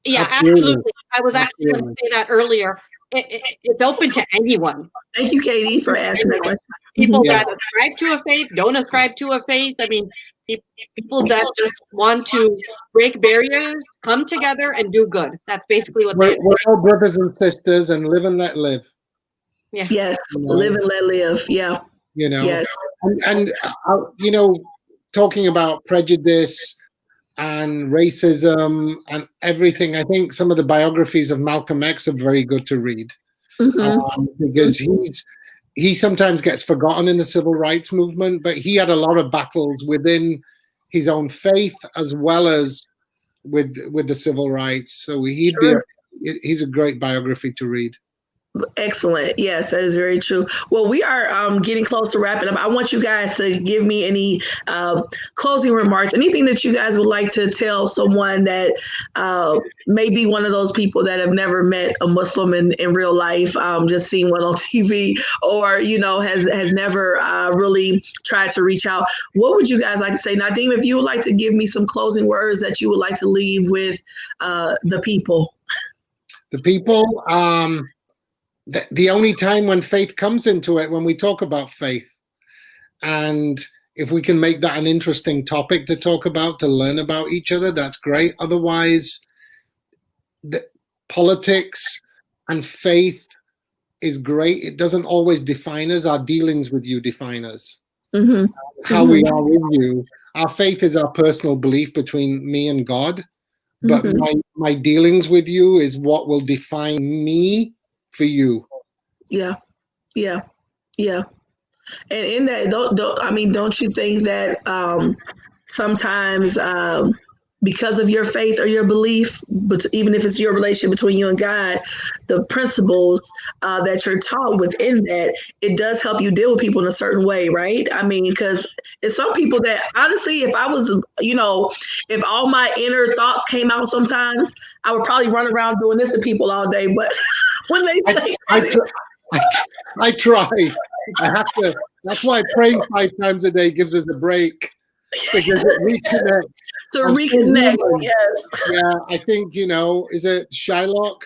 Yeah, absolutely. I was actually going to say that earlier. It's open to anyone. Thank you, Katie, for asking that question. People that ascribe to a faith, don't ascribe to a faith. I mean, people that just want to break barriers, come together and do good. That's basically what we're all brothers and sisters, and live and let live. Yeah. Yes, live and let live. Yeah. Yes. And talking about prejudice and racism and everything, I think some of the biographies of Malcolm X are very good to read, because he sometimes gets forgotten in the civil rights movement, but he had a lot of battles within his own faith as well as with the civil rights. So he's a great biography to read. Excellent. Yes, that is very true. Well, we are getting close to wrapping up. I want you guys to give me any closing remarks, anything that you guys would like to tell someone that may be one of those people that have never met a Muslim in real life, just seen one on TV, or has never really tried to reach out. What would you guys like to say, Nadeem? If you would like to give me some closing words that you would like to leave with the people. The people. The only time when faith comes into it, when we talk about faith. And if we can make that an interesting topic to talk about, to learn about each other, that's great. Otherwise, politics and faith is great. It doesn't always define us. Our dealings with you define us. Mm-hmm. How we are with you. Our faith is our personal belief between me and God. But my dealings with you is what will define me for you. Yeah. And in that, don't you think that sometimes because of your faith or your belief, but even if it's your relationship between you and God, the principles that you're taught within that, it does help you deal with people in a certain way, right? I mean, because it's some people that honestly, if I was, if all my inner thoughts came out sometimes, I would probably run around doing this to people all day. But when they say, I try. I have to. That's why praying 5 times a day gives us a break, because it reconnects. To reconnect, yes. Yeah, I think, is it Shylock?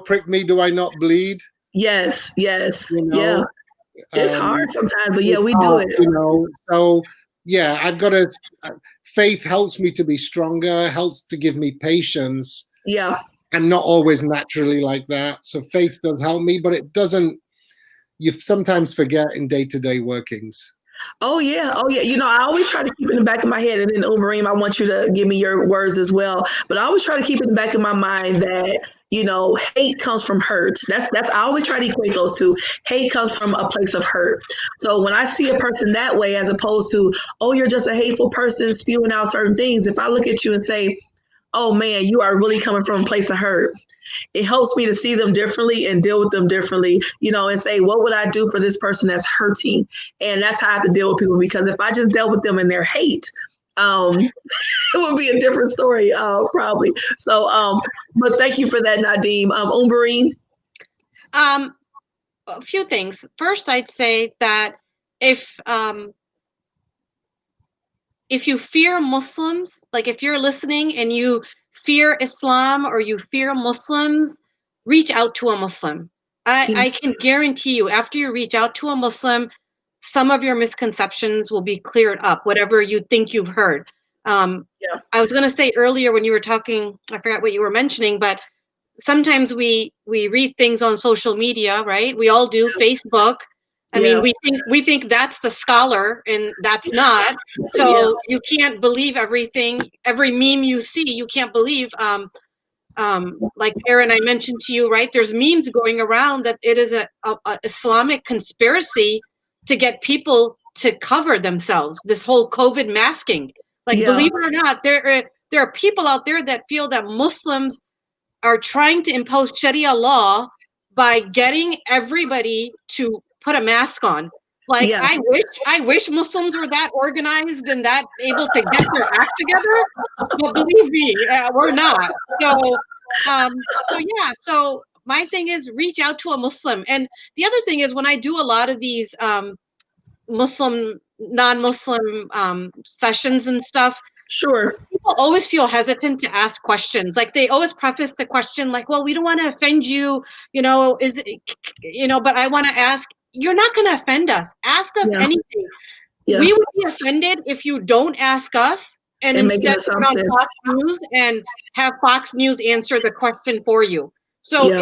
Prick me, do I not bleed? Yes. Yeah. It's hard sometimes, but yeah, we do it. So yeah, I've got to. Faith helps me to be stronger, helps to give me patience. Yeah. I'm not always naturally like that, so faith does help me, but it doesn't. You sometimes forget in day-to-day workings. Oh yeah. I always try to keep it in the back of my head, and then Umareem, I want you to give me your words as well. But I always try to keep it in the back of my mind that hate comes from hurt. That's I always try to equate those two. Hate comes from a place of hurt. So when I see a person that way, as opposed to, oh, you're just a hateful person spewing out certain things, if I look at you and say, oh man, you are really coming from a place of hurt, it helps me to see them differently and deal with them differently, and say, what would I do for this person that's hurting? And that's how I have to deal with people, because if I just dealt with them in their hate, it would be a different story, probably. So, but thank you for that, Nadeem. Umberine? A few things. First, I'd say that if you fear Muslims, like if you're listening and you fear Islam or you fear Muslims, reach out to a Muslim. I can guarantee you, after you reach out to a Muslim, some of your misconceptions will be cleared up, whatever you think you've heard. I was going to say earlier when you were talking, I forgot what you were mentioning, but sometimes we read things on social media, right? We all do. Facebook. I mean, we think that's the scholar, and that's not. So you can't believe everything, every meme you see. You can't believe. Like Aaron, I mentioned to you, right? There's memes going around that it is a Islamic conspiracy to get people to cover themselves. This whole COVID masking. Like, believe it or not, there are people out there that feel that Muslims are trying to impose Sharia law by getting everybody to put a mask on. Like, I wish Muslims were that organized and that able to get their act together, but believe me, we're not. So my thing is, reach out to a Muslim. And the other thing is, when I do a lot of these non-Muslim sessions and stuff, sure, people always feel hesitant to ask questions. Like, they always preface the question like, well, we don't want to offend you, is it, but I want to ask, you're not going to offend us. Ask us anything. We would be offended if you don't ask us and instead turn on Fox News and have Fox News answer the question for you. So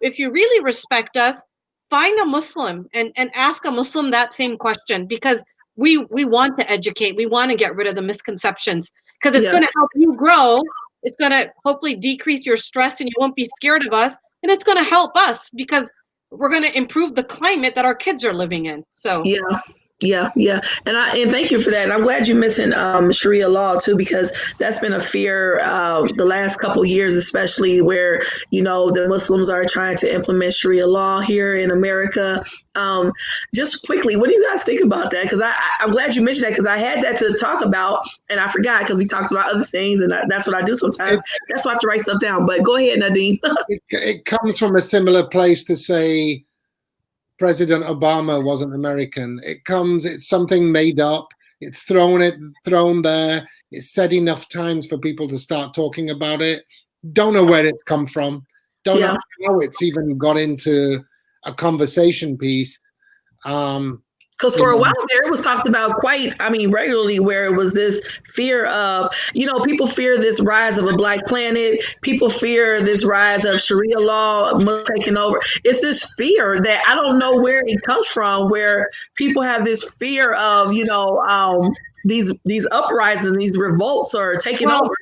if you really respect us, find a Muslim and ask a Muslim that same question, because we want to educate. We want to get rid of the misconceptions, because it's going to help you grow. It's going to hopefully decrease your stress, and you won't be scared of us. And it's going to help us, because we're going to improve the climate that our kids are living in. So Yeah, yeah, and thank you for that. And I'm glad you mentioned Sharia law too, because that's been a fear the last couple years, especially where the Muslims are trying to implement Sharia law here in America. Um, just quickly, what do you guys think about that? Because I'm glad you mentioned that because I had that to talk about and I forgot because we talked about other things, and that's what I do sometimes. That's why I have to write stuff down. But go ahead, Nadeem. It comes from a similar place to say President Obama wasn't American. It's something made up. It's thrown there. It's said enough times for people to start talking about it. Don't know where it's come from. Don't know how it's even got into a conversation piece. Because for a while there, it was talked about regularly, where it was this fear of, people fear this rise of a black planet. People fear this rise of Sharia law taking over. It's this fear that I don't know where it comes from, where people have this fear of, these uprisings, these revolts are taking over.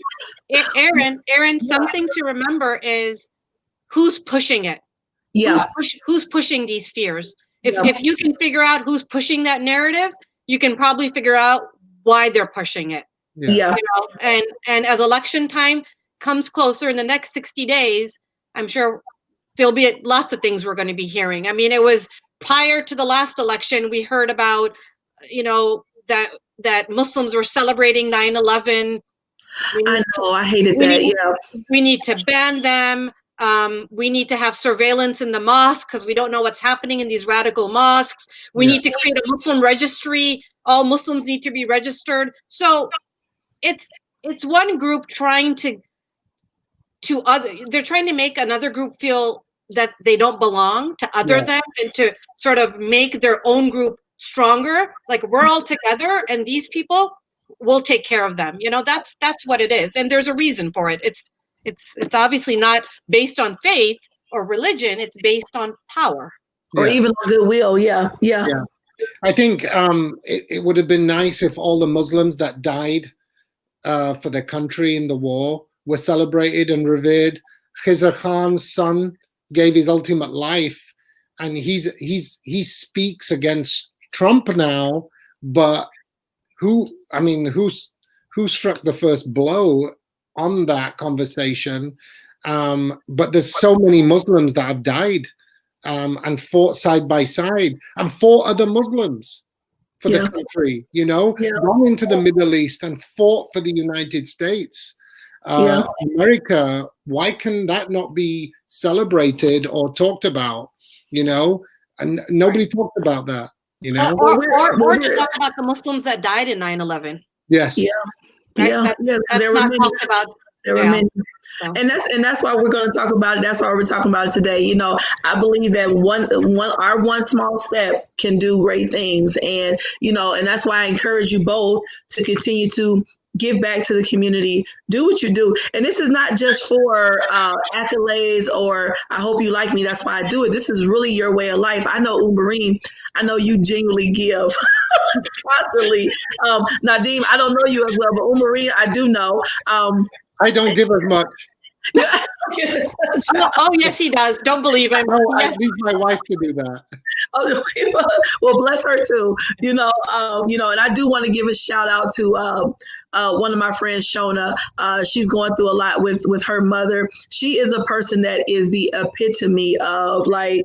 Aaron, something to remember is who's pushing it. Yeah. Who's pushing these fears? If you can figure out who's pushing that narrative, you can probably figure out why they're pushing it. Yeah. And as election time comes closer in the next 60 days, I'm sure there'll be lots of things we're going to be hearing. I mean, it was prior to the last election, we heard about, that Muslims were celebrating 9/11. I know, I hated that. We need to ban them. We need to have surveillance in the mosque because we don't know what's happening in these radical mosques. We need to create a Muslim registry. All Muslims need to be registered. So it's one group trying they're trying to make another group feel that they don't belong to them, and to sort of make their own group stronger. Like, we're all together and these people will take care of them. That's what it is. And there's a reason for it. It's obviously not based on faith or religion. It's based on power. Or even on goodwill. Yeah. I think it would have been nice if all the Muslims that died for their country in the war were celebrated and revered. Khizr Khan's son gave his ultimate life, and he speaks against Trump now. But who struck the first blow on that conversation? But there's so many Muslims that have died and fought side by side, and fought other Muslims for the country, gone into the Middle East and fought for the United States. America, why can that not be celebrated or talked about? And nobody talked about that. Or to talk about the Muslims that died in 9/11. Yes. That's there were many. Talked about. There were many. And that's why we're going to talk about it. That's why we're talking about it today. I believe that our one small step can do great things, and and that's why I encourage you both to continue to give back to the community. Do what you do, and this is not just for accolades or I hope you like me. That's why I do it. This is really your way of life. I know, Uberine, I know you genuinely give constantly. Nadeem, I don't know you as well, but Uberine, I do know. I don't give as much. Oh, yes, he does. Don't believe him. No, I need my wife to do that. Well, bless her too. And I do want to give a shout out to one of my friends, Shona. She's going through a lot with her mother. She is a person that is the epitome of, like,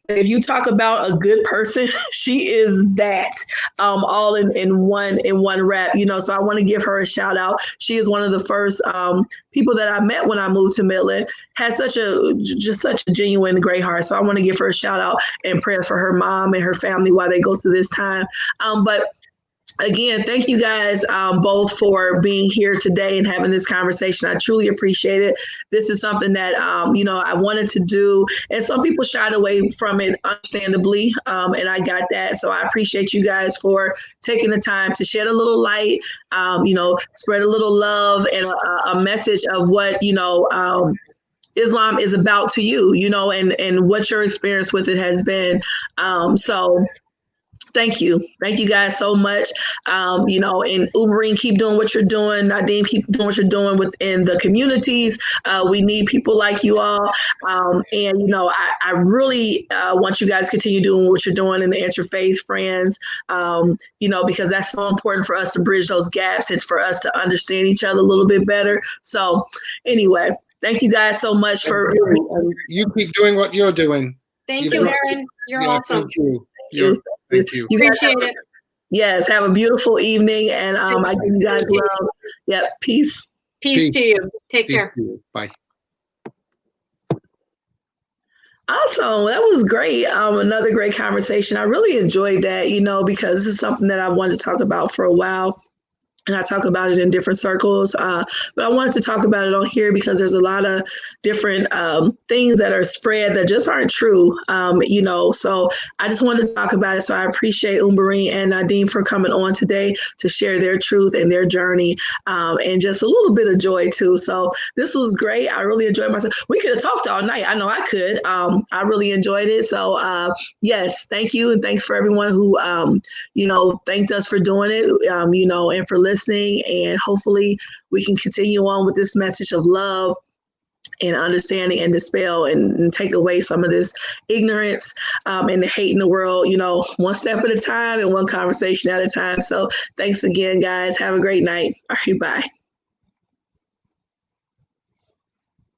if you talk about a good person, she is that, all in one rap, so I want to give her a shout out. She is one of the first people that I met when I moved to Midland, had such a genuine great heart. So I want to give her a shout out and prayers for her mom and her family while they go through this time. But again, thank you guys both for being here today and having this conversation. I truly appreciate it. This is something that, I wanted to do, and some people shied away from it, understandably, and I got that. So I appreciate you guys for taking the time to shed a little light, spread a little love and a message of what, Islam is about to you, and what your experience with it has been. So Thank you. Thank you guys so much. You know, and Uberine, keep doing what you're doing. Nadim, keep doing what you're doing within the communities. We need people like you all. And, you know, I really want you guys to continue doing what you're doing in the interfaith friends, you know, because that's so important for us to bridge those gaps and for us to understand each other a little bit better. So anyway, thank you guys so much for. You keep doing what you're doing. Thank you, Erin. You're awesome. Thank you. Thank you. Appreciate it. Yes, have a beautiful evening, and I give you guys love. Yep, peace. Peace to you. Take care. Bye. Awesome. That was great. Another great conversation. I really enjoyed that, you know, because this is something that I wanted to talk about for a while. And I talk about it in different circles, but I wanted to talk about it on here because there's a lot of different things that are spread that just aren't true, you know. So I just wanted to talk about it. So I appreciate Umbarine and Nadim for coming on today to share their truth and their journey, and just a little bit of joy too. So this was great. I really enjoyed myself. We could have talked all night. I know I could. I really enjoyed it. So yes, thank you, and thanks for everyone who you know, thanked us for doing it, you know, and for listening. And hopefully we can continue on with this message of love and understanding and dispel and take away some of this ignorance and the hate in the world, you know, one step at a time and one conversation at a time. So thanks again, guys. Have a great night. All right, bye.